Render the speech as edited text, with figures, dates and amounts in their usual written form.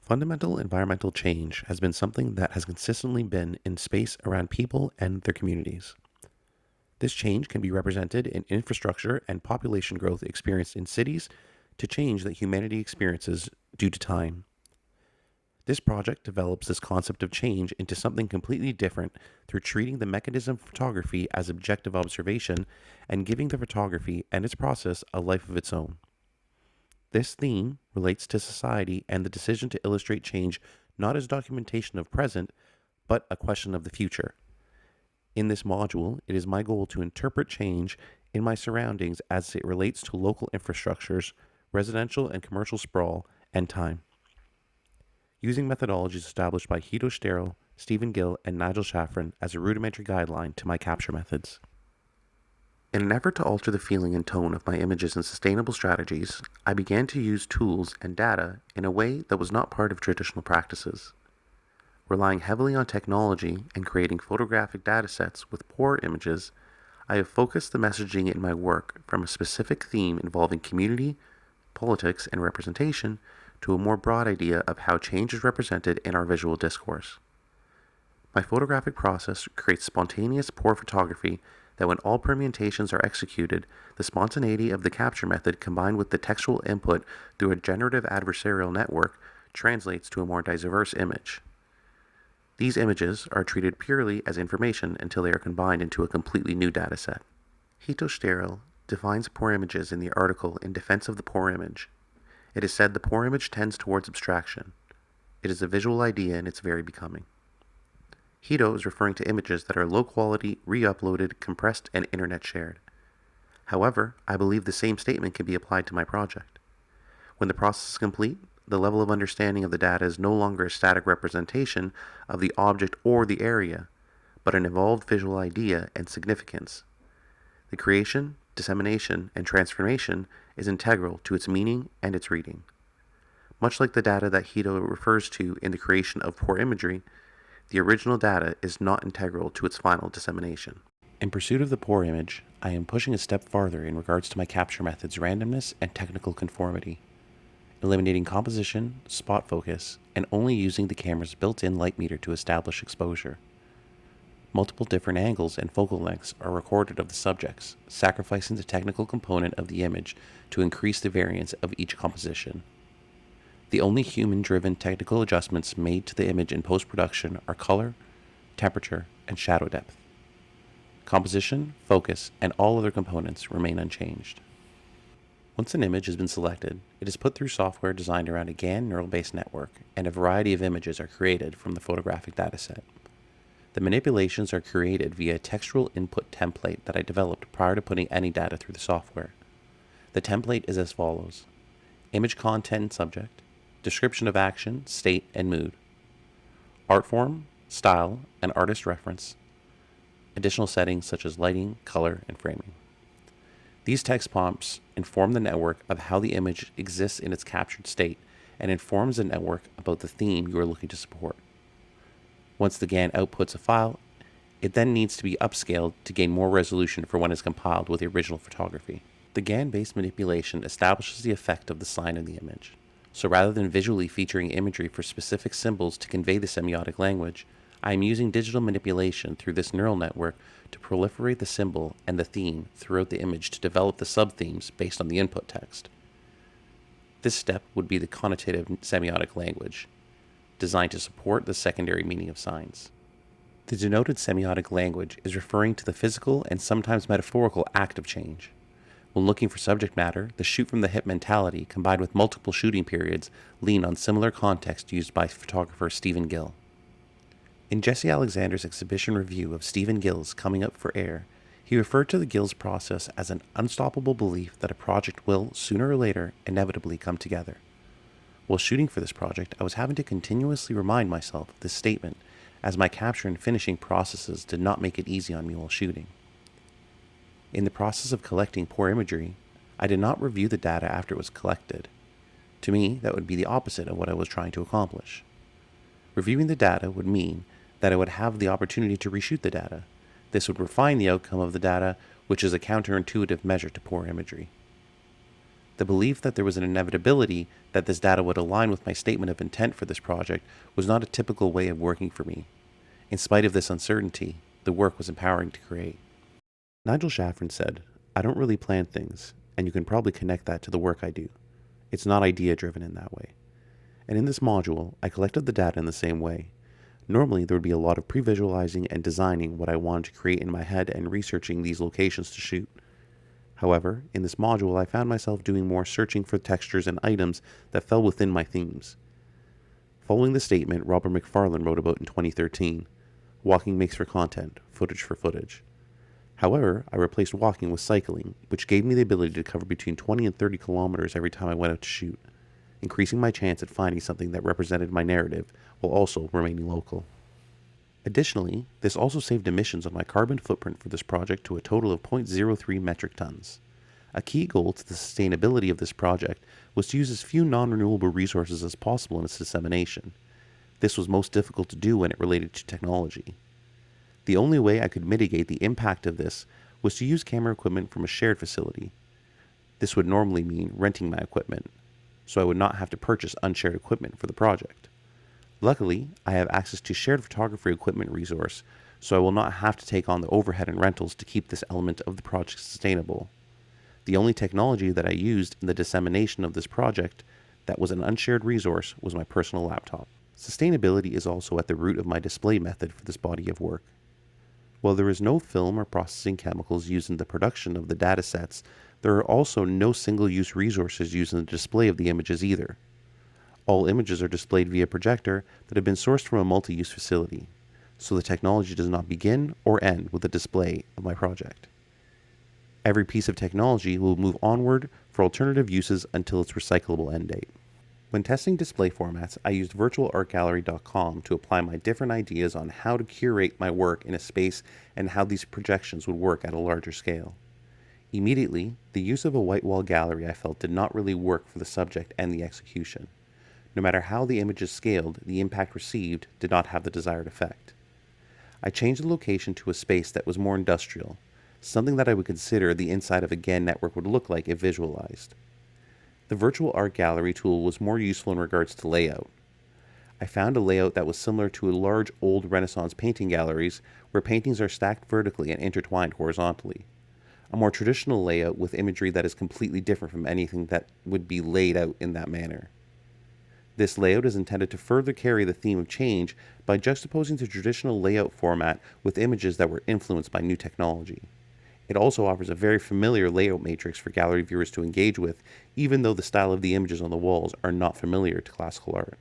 Fundamental environmental change has been something that has consistently been in space around people and their communities. This change can be represented in infrastructure and population growth experienced in cities to change that humanity experiences due to time. This project develops this concept of change into something completely different through treating the mechanism of photography as objective observation and giving the photography and its process a life of its own. This theme relates to society and the decision to illustrate change not as documentation of present, but a question of the future. In this module, it is my goal to interpret change in my surroundings as it relates to local infrastructures, residential and commercial sprawl, and time. Using methodologies established by Hito Steyerl, Stephen Gill, and Nigel Shafran as a rudimentary guideline to my capture methods. In an effort to alter the feeling and tone of my images in sustainable strategies, I began to use tools and data in a way that was not part of traditional practices. Relying heavily on technology and creating photographic datasets with poor images, I have focused the messaging in my work from a specific theme involving community, politics, and representation to a more broad idea of how change is represented in our visual discourse. My photographic process creates spontaneous, poor photography that when all permutations are executed, the spontaneity of the capture method combined with the textual input through a generative adversarial network translates to a more diverse image. These images are treated purely as information until they are combined into a completely new dataset. Hito Steyerl defines poor images in the article In Defense of the Poor Image. It is said the poor image tends towards abstraction. It is a visual idea in its very becoming. Hito is referring to images that are low quality, re-uploaded, compressed, and internet shared. However, I believe the same statement can be applied to my project. When the process is complete, the level of understanding of the data is no longer a static representation of the object or the area, but an evolved visual idea and significance. The creation, dissemination, and transformation is integral to its meaning and its reading. Much like the data that Hito refers to in the creation of poor imagery, the original data is not integral to its final dissemination. In pursuit of the poor image, I am pushing a step farther in regards to my capture method's randomness and technical conformity, eliminating composition, spot focus, and only using the camera's built-in light meter to establish exposure. Multiple different angles and focal lengths are recorded of the subjects, sacrificing the technical component of the image to increase the variance of each composition. The only human-driven technical adjustments made to the image in post-production are color, temperature, and shadow depth. Composition, focus, and all other components remain unchanged. Once an image has been selected, it is put through software designed around a GAN neural-based network, and a variety of images are created from the photographic dataset. The manipulations are created via a textual input template that I developed prior to putting any data through the software. The template is as follows: image content and subject, description of action, state, and mood, art form, style, and artist reference, additional settings such as lighting, color, and framing. These text prompts inform the network of how the image exists in its captured state and informs the network about the theme you are looking to support. Once the GAN outputs a file, it then needs to be upscaled to gain more resolution for when it's compiled with the original photography. The GAN-based manipulation establishes the effect of the sign in the image. So rather than visually featuring imagery for specific symbols to convey the semiotic language, I am using digital manipulation through this neural network to proliferate the symbol and the theme throughout the image to develop the sub-themes based on the input text. This step would be the connotative semiotic language, designed to support the secondary meaning of signs. The denoted semiotic language is referring to the physical and sometimes metaphorical act of change. When looking for subject matter, the shoot-from-the-hip mentality combined with multiple shooting periods lean on similar context used by photographer Stephen Gill. In Jesse Alexander's exhibition review of Stephen Gill's Coming Up for Air, he referred to the Gill's process as an unstoppable belief that a project will, sooner or later, inevitably come together. While shooting for this project, I was having to continuously remind myself of this statement, as my capture and finishing processes did not make it easy on me while shooting. In the process of collecting poor imagery, I did not review the data after it was collected. To me, that would be the opposite of what I was trying to accomplish. Reviewing the data would mean that I would have the opportunity to reshoot the data. This would refine the outcome of the data, which is a counterintuitive measure to poor imagery. The belief that there was an inevitability that this data would align with my statement of intent for this project was not a typical way of working for me. In spite of this uncertainty, the work was empowering to create. Nigel Shafran said, "I don't really plan things, and you can probably connect that to the work I do. It's not idea driven in that way." And in this module, I collected the data in the same way. Normally, there would be a lot of pre-visualizing and designing what I wanted to create in my head and researching these locations to shoot. However, in this module, I found myself doing more searching for textures and items that fell within my themes. Following the statement Robert McFarlane wrote about in 2013, walking makes for content, footage for footage. However, I replaced walking with cycling, which gave me the ability to cover between 20 and 30 kilometers every time I went out to shoot, increasing my chance at finding something that represented my narrative while also remaining local. Additionally, this also saved emissions on my carbon footprint for this project to a total of 0.03 metric tons. A key goal to the sustainability of this project was to use as few non-renewable resources as possible in its dissemination. This was most difficult to do when it related to technology. The only way I could mitigate the impact of this was to use camera equipment from a shared facility. This would normally mean renting my equipment, so I would not have to purchase unshared equipment for the project. Luckily, I have access to shared photography equipment resource, so I will not have to take on the overhead and rentals to keep this element of the project sustainable. The only technology that I used in the dissemination of this project that was an unshared resource was my personal laptop. Sustainability is also at the root of my display method for this body of work. While there is no film or processing chemicals used in the production of the datasets, there are also no single-use resources used in the display of the images either. All images are displayed via projector that have been sourced from a multi-use facility, so the technology does not begin or end with the display of my project. Every piece of technology will move onward for alternative uses until its recyclable end date. When testing display formats, I used virtualartgallery.com to apply my different ideas on how to curate my work in a space and how these projections would work at a larger scale. Immediately, the use of a white wall gallery I felt did not really work for the subject and the execution. No matter how the images scaled, the impact received did not have the desired effect. I changed the location to a space that was more industrial, something that I would consider the inside of a GAN network would look like if visualized. The virtual art gallery tool was more useful in regards to layout. I found a layout that was similar to large old Renaissance painting galleries where paintings are stacked vertically and intertwined horizontally. A more traditional layout with imagery that is completely different from anything that would be laid out in that manner. This layout is intended to further carry the theme of change by juxtaposing the traditional layout format with images that were influenced by new technology. It also offers a very familiar layout matrix for gallery viewers to engage with, even though the style of the images on the walls are not familiar to classical art.